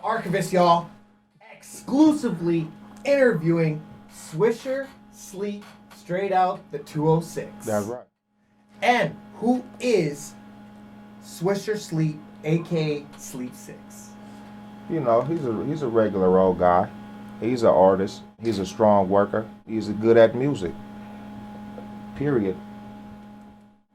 Archivist, y'all, exclusively interviewing Swisher Sleep straight out the 206. That's right. And who is Swisher Sleep, aka Sleep 6? You know, he's a regular old guy. He's an artist. He's a strong worker. He's good at music. Period.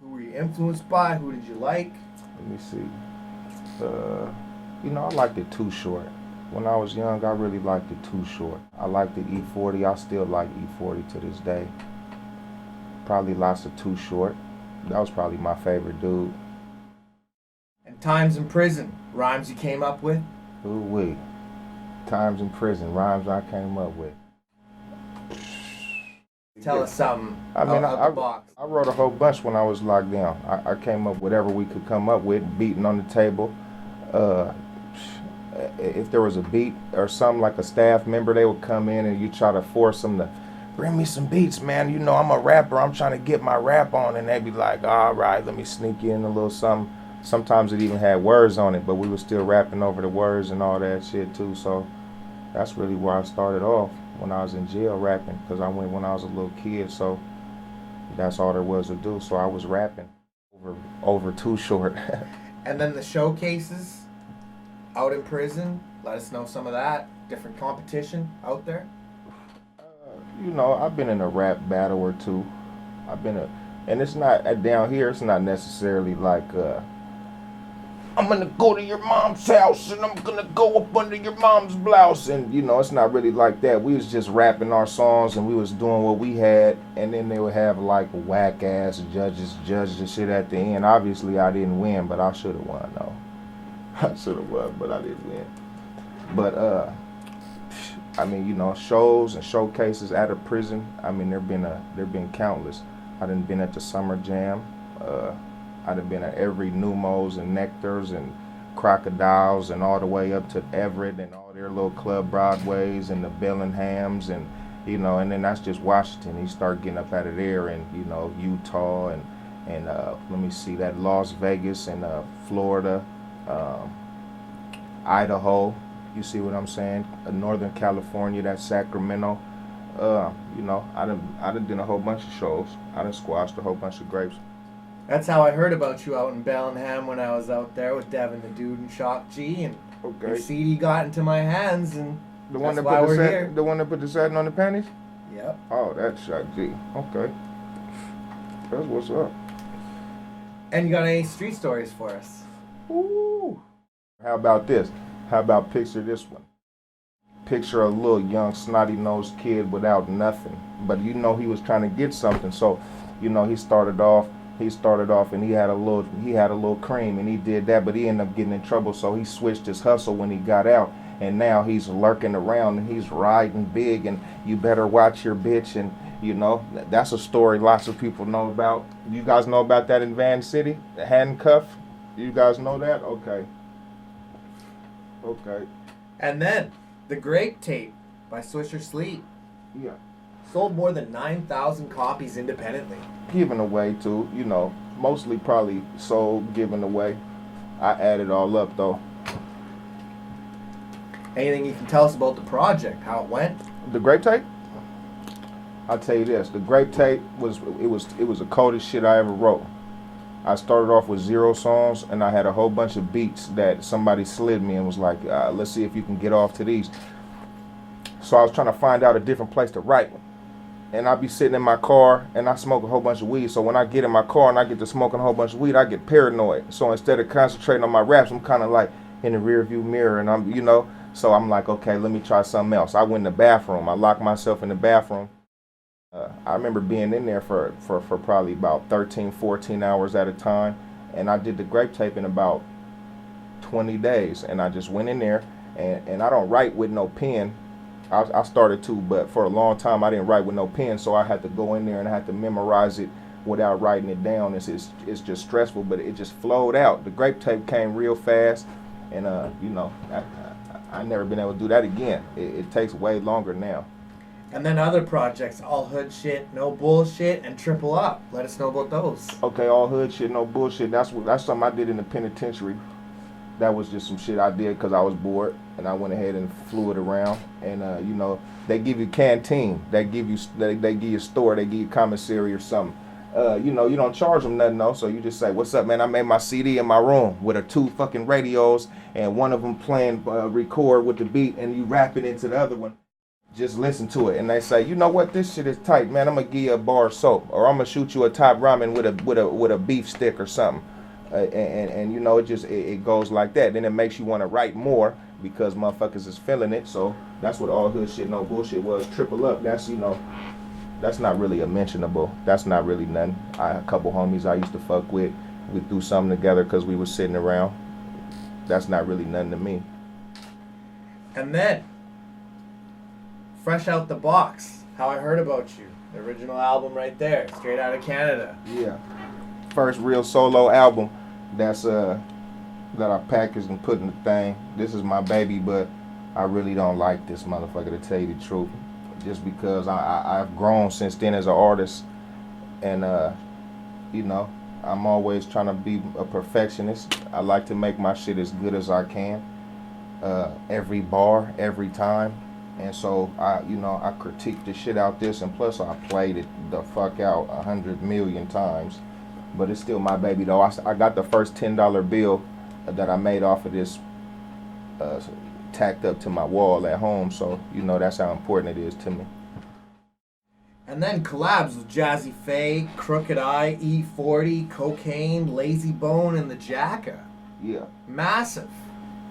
Who were you influenced by? Who did you like? Let me see. You know, I liked it Too Short. When I was young, I really liked it Too Short. I liked the E40. I still like E40 to this day. Probably lots of Too Short. That was probably my favorite dude. And Times in Prison, rhymes you came up with? Ooh-wee. Times in Prison, rhymes I came up with. Tell us something I mean, out the box. I wrote a whole bunch when I was locked down. I came up with whatever we could come up with, beating on the table. If there was a beat or something, like a staff member, they would come in and you try to force them to bring me some beats, man. You know, I'm a rapper. I'm trying to get my rap on. And they'd be like, all right, let me sneak in a little something. Sometimes it even had words on it, but we were still rapping over the words and all that shit too. So that's really where I started off when I was in jail rapping, because I went when I was a little kid. So that's all there was to do. So I was rapping over Too Short. And then the showcases out in prison. Let us know some of that. Different competition out there. You know, I've been in a rap battle or two. And it's not down here. It's not necessarily like I'm gonna go to your mom's house and I'm gonna go up under your mom's blouse, and you know, it's not really like that. We was just rapping our songs and we was doing what we had, and then they would have like whack ass judges judge the shit at the end. Obviously, I didn't win, but I should have won though. I should have won, but I didn't win. But I mean, you know, shows and showcases out of prison. I mean, there've been countless. I done been at the Summer Jam. I done been at every Numos and Nectars and Crocodiles and all the way up to Everett and all their little club Broadways and the Bellinghams, and you know, and then that's just Washington. You start getting up out of there and you know, Utah and let me see, that Las Vegas and Florida, Idaho. You see what I'm saying? Northern California, that's Sacramento. You know, I done done a whole bunch of shows. I done squashed a whole bunch of grapes. That's how I heard about you out in Bellingham when I was out there with Devin the Dude and Shock G, and your CD got into my hands, and the one that's that why put we're the here. The one that put the satin on the panties? Yep. Oh, that's Shock G. Okay. That's what's up. And you got any street stories for us? Ooh. How about this? How about picture this one? Picture a little young snotty-nosed kid without nothing, but you know he was trying to get something. So, you know, he started off and he had a little cream, and he did that, but he ended up getting in trouble. So he switched his hustle when he got out, and now he's lurking around and he's riding big, and you better watch your bitch. And you know, that's a story lots of people know about. You guys know about that in Van City, the handcuff? You guys know that? Okay. And then the Grape Tape by Swisher Sleep. Yeah. Sold more than 9,000 copies independently. Given away too, you know, mostly probably sold, given away. I added all up though. Anything you can tell us about the project, how it went? The Grape Tape? I'll tell you this, the Grape Tape was the coldest shit I ever wrote. I started off with 0 songs, and I had a whole bunch of beats that somebody slid me and was like, let's see if you can get off to these. So I was trying to find out a different place to write. And I'd be sitting in my car, and I smoke a whole bunch of weed. So when I get in my car and I get to smoking a whole bunch of weed, I get paranoid. So instead of concentrating on my raps, I'm kind of like in the rearview mirror, and I'm, you know, so I'm like, okay, let me try something else. I went in the bathroom. I locked myself in the bathroom. I remember being in there for probably about 13, 14 hours at a time. And I did the Grape Tape in about 20 days. And I just went in there, and I don't write with no pen. I started to, but for a long time I didn't write with no pen. So I had to go in there and I had to memorize it without writing it down. It's just stressful, but it just flowed out. The Grape Tape came real fast. And, you know, I never been able to do that again. It takes way longer now. And then other projects, All Hood Shit, No Bullshit, and Triple Up. Let us know about those. Okay, All Hood Shit, No Bullshit. That's something I did in the penitentiary. That was just some shit I did because I was bored, and I went ahead and flew it around. And you know, they give you canteen, they give you a store, they give you commissary or something. You know, you don't charge them nothing though, so you just say, "What's up, man? I made my CD in my room with a 2 fucking radios, and one of them playing record with the beat, and you rap it into the other one. Just listen to it." And they say, "You know what? This shit is tight, man. I'm gonna give you a bar of soap, or I'm gonna shoot you a top ramen with a beef stick or something." And you know, it goes like that. Then it makes you want to write more because motherfuckers is feeling it. So that's what all hood shit, no bullshit was. Triple Up. That's, you know, that's not really a mentionable. That's not really nothing. A couple homies I used to fuck with, we threw something together because we was sitting around. That's not really nothing to me. And then, fresh out the box, How I Heard About You, the original album right there, straight out of Canada. Yeah, first real solo album that's that I packaged and put in the thing. This is my baby, but I really don't like this motherfucker, to tell you the truth. Just because I've grown since then as an artist, and you know, I'm always trying to be a perfectionist. I like to make my shit as good as I can, every bar, every time. And so I critique the shit out this, and plus I played it the fuck out 100 million times. But it's still my baby though. I got the first $10 bill that I made off of this tacked up to my wall at home, so you know that's how important it is to me. And then collabs with Jazzy Faye, Crooked Eye, E40, Cocaine, Lazy Bone, and the Jacka. Yeah. Massive.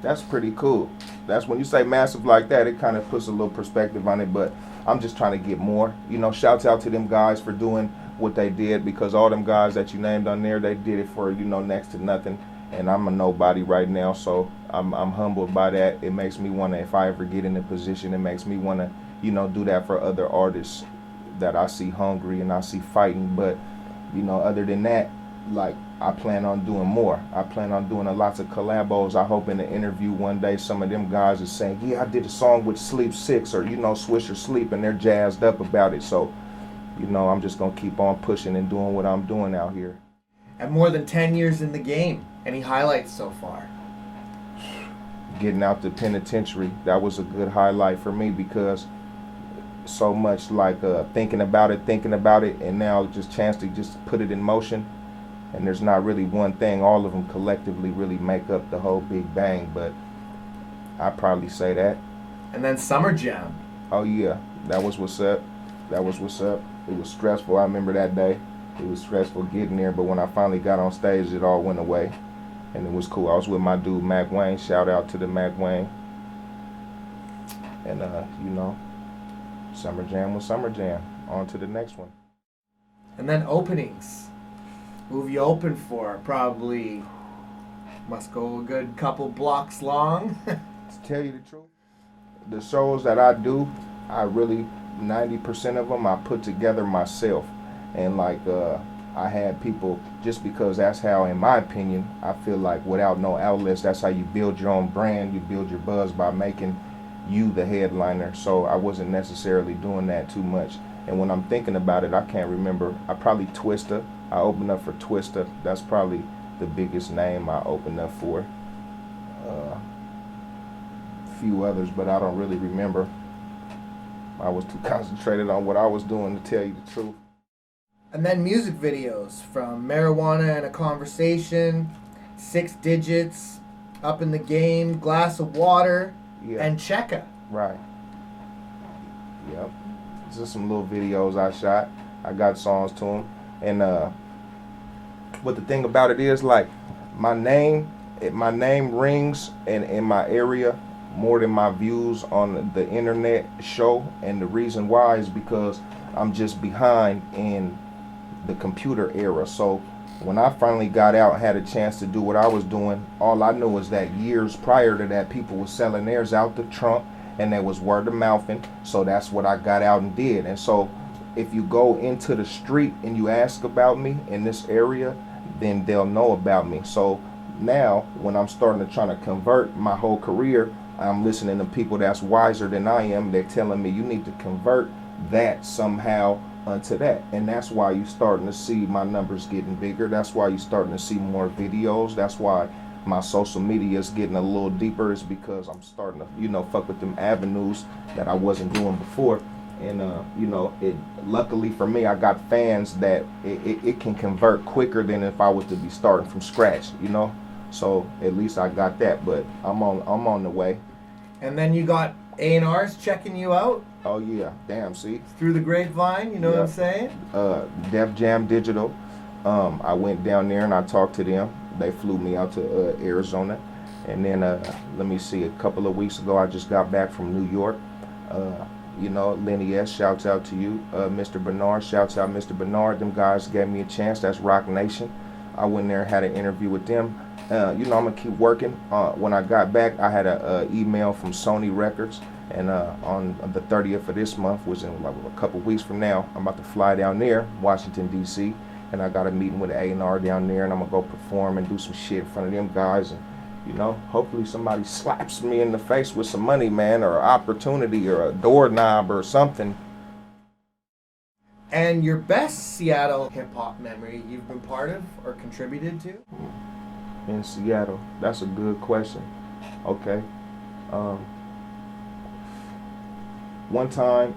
That's pretty cool. That's when you say massive like that, it kind of puts a little perspective on it, but I'm just trying to get more. You know, shouts out to them guys for doing what they did, because all them guys that you named on there, they did it for, you know, next to nothing. And I'm a nobody right now, so I'm humbled by that. It makes me want to, if I ever get in a position, it makes me want to, you know, do that for other artists that I see hungry and I see fighting. But, you know, other than that, like, I plan on doing more. I plan on doing lots of collabos. I hope in the interview one day some of them guys are saying, "Yeah, I did a song with Sleep 6 or, you know, Swisher Sleep," and they're jazzed up about it. So, you know, I'm just going to keep on pushing and doing what I'm doing out here. At more than 10 years in the game, any highlights so far? Getting out the penitentiary, that was a good highlight for me, because so much like thinking about it, and now just chance to just put it in motion. And there's not really one thing. All of them collectively really make up the whole Big Bang, but I'd probably say that. And then Summer Jam. Oh yeah, that was what's up. That was what's up. It was stressful. I remember that day. It was stressful getting there, but when I finally got on stage, it all went away. And it was cool. I was with my dude, Mac Wayne. Shout out to the Mac Wayne. And, you know, Summer Jam was Summer Jam. On to the next one. And then openings. Who have you opened for? Probably must go a good couple blocks long. To tell you the truth, the shows that I do, I really, 90% of them I put together myself. And like, I had people, just because that's how, in my opinion, I feel like without no outlets, that's how you build your own brand, you build your buzz by making you the headliner. So I wasn't necessarily doing that too much. And when I'm thinking about it, I can't remember. I probably Twista. I opened up for Twista. That's probably the biggest name I opened up for. A few others, but I don't really remember. I was too concentrated on what I was doing, to tell you the truth. And then music videos, from Marijuana and a Conversation, 6 Digits, Up in the Game, Glass of Water, Yeah. and Checka. Right. Yep. Just some little videos I shot. I got songs to them. And what the thing about it is, like, my name rings in my area more than my views on the internet show. And the reason why is because I'm just behind in the computer era. So when I finally got out and had a chance to do what I was doing, all I knew was that years prior to that, people were selling theirs out the trunk, and there was word of mouthing. So that's what I got out and did. And so if you go into the street and you ask about me in this area, then they'll know about me. So now when I'm starting to try to convert my whole career, I'm listening to people that's wiser than I am. They're telling me you need to convert that somehow onto that. And that's why you're starting to see my numbers getting bigger. That's why you're starting to see more videos. That's why my social media is getting a little deeper is because I'm starting to, you know, fuck with them avenues that I wasn't doing before. And you know, it luckily for me, I got fans that it can convert quicker than if I was to be starting from scratch, you know. So at least I got that, but I'm on the way. And then you got A&Rs checking you out. Oh yeah, damn, see? Through the grapevine, you know what I'm saying? Def Jam Digital. I went down there and I talked to them. They flew me out to Arizona. And then, let me see, a couple of weeks ago, I just got back from New York. You know, Lenny S, shouts out to you. Mr. Bernard, shouts out Mr. Bernard. Them guys gave me a chance. That's Rock Nation. I went there and had an interview with them. You know, I'm going to keep working. When I got back, I had an email from Sony Records. And on the 30th of this month, which in like a couple weeks from now, I'm about to fly down there, Washington, D.C., and I got a meeting with A&R down there, and I'm going to go perform and do some shit in front of them guys. And, you know, hopefully somebody slaps me in the face with some money, man, or an opportunity or a doorknob or something. And your best Seattle hip-hop memory you've been part of or contributed to? In Seattle, that's a good question. Okay. One time,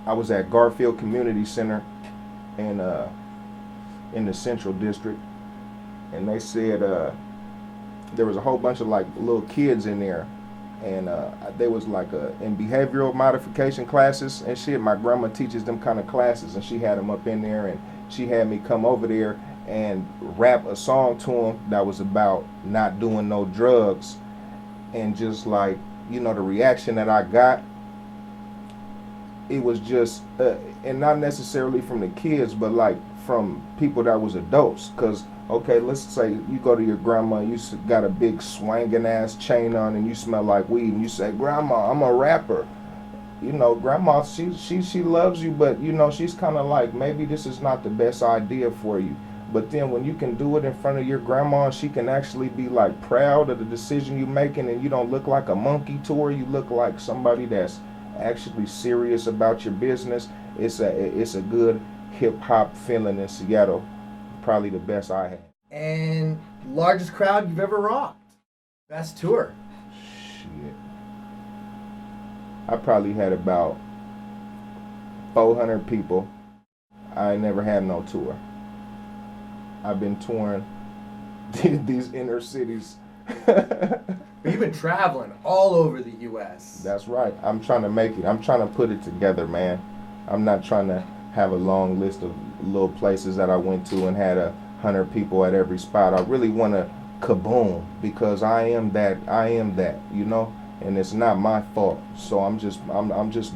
I was at Garfield Community Center in the Central District, and they said there was a whole bunch of like little kids in there, and they was like in behavioral modification classes and shit. My grandma teaches them kind of classes, and she had them up in there, and she had me come over there and rap a song to them that was about not doing no drugs, and just like, you know, the reaction that I got, it was just, and not necessarily from the kids, but like from people that was adults. Cause okay, let's say you go to your grandma, you got a big swanging ass chain on, and you smell like weed, and you say, "Grandma, I'm a rapper." You know, grandma, she loves you, but you know, she's kind of like, maybe this is not the best idea for you. But then when you can do it in front of your grandma, and she can actually be like proud of the decision you're making, and you don't look like a monkey to her, you look like somebody that's actually serious about your business. It's a good hip hop feeling in Seattle. Probably the best I had. And largest crowd you've ever rocked? Best tour? Shit. I probably had about 400 people. I never had no tour. I've been touring these inner cities. But you've been traveling all over the U.S. That's right. I'm trying to make it. I'm trying to put it together, man. I'm not trying to have a long list of little places that I went to and had 100 people at every spot. I really want to kaboom, because I am that, you know, and it's not my fault. So I'm just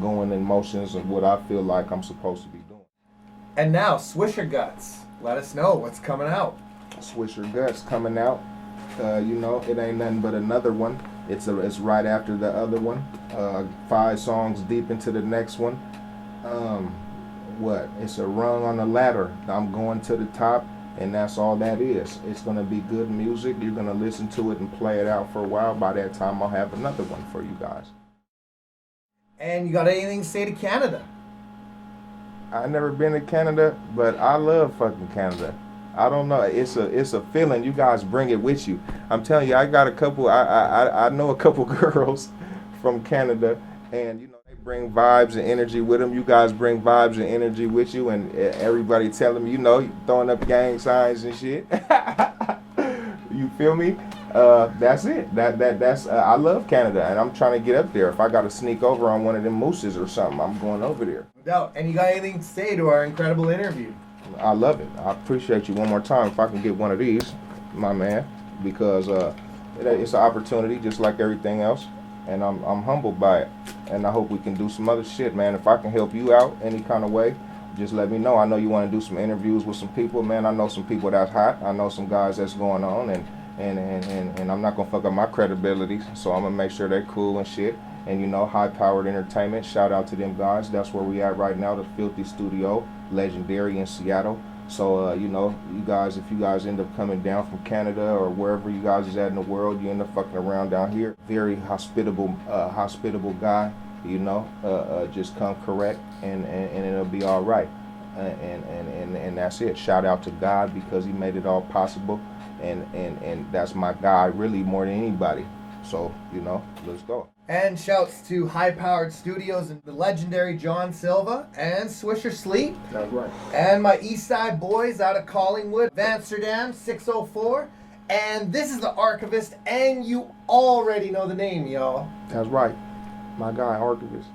going in motions of what I feel like I'm supposed to be doing. And now, Swisher Guts. Let us know what's coming out. Swisher Guts coming out. You know, it ain't nothing but another one. It's right after the other one. 5 songs deep into the next one. It's a rung on the ladder. I'm going to the top, and that's all that is. It's gonna be good music. You're gonna listen to it and play it out for a while. By that time, I'll have another one for you guys. And you got anything to say to Canada? I've never been to Canada, but I love fucking Canada. I don't know. It's a feeling. You guys bring it with you. I'm telling you, I got a couple. I know a couple girls from Canada, and you know they bring vibes and energy with them. You guys bring vibes and energy with you, and everybody telling me, you know, throwing up gang signs and shit. You feel me? That's it. That's I love Canada, and I'm trying to get up there. If I got to sneak over on one of them mooses or something, I'm going over there. No doubt. And you got anything to say to our incredible interview? I love it. I appreciate you one more time. If I can get one of these, my man, because it's an opportunity just like everything else, and I'm humbled by it. And I hope we can do some other shit, man. If I can help you out any kind of way, just let me know. I know you want to do some interviews with some people, man. I know some people that's hot. I know some guys that's going on, and I'm not gonna fuck up my credibility. So I'm gonna make sure they're cool and shit. And you know, High Powered Entertainment, shout out to them guys. That's where we at right now, the Filthy Studio, legendary in Seattle. So you know, you guys, if you guys end up coming down from Canada or wherever you guys is at in the world, you end up fucking around down here. Very hospitable guy. You know, just come correct, and it'll be all right. And that's it. Shout out to God, because He made it all possible. and that's my guy really more than anybody. So, let's go. And shouts to High Powered Studios and the legendary John Silva and Swisher Sleep. That's right. And my East Side boys out of Collingwood, Amsterdam 604. And this is the Archivist, and you already know the name, y'all. That's right. My guy, Archivist.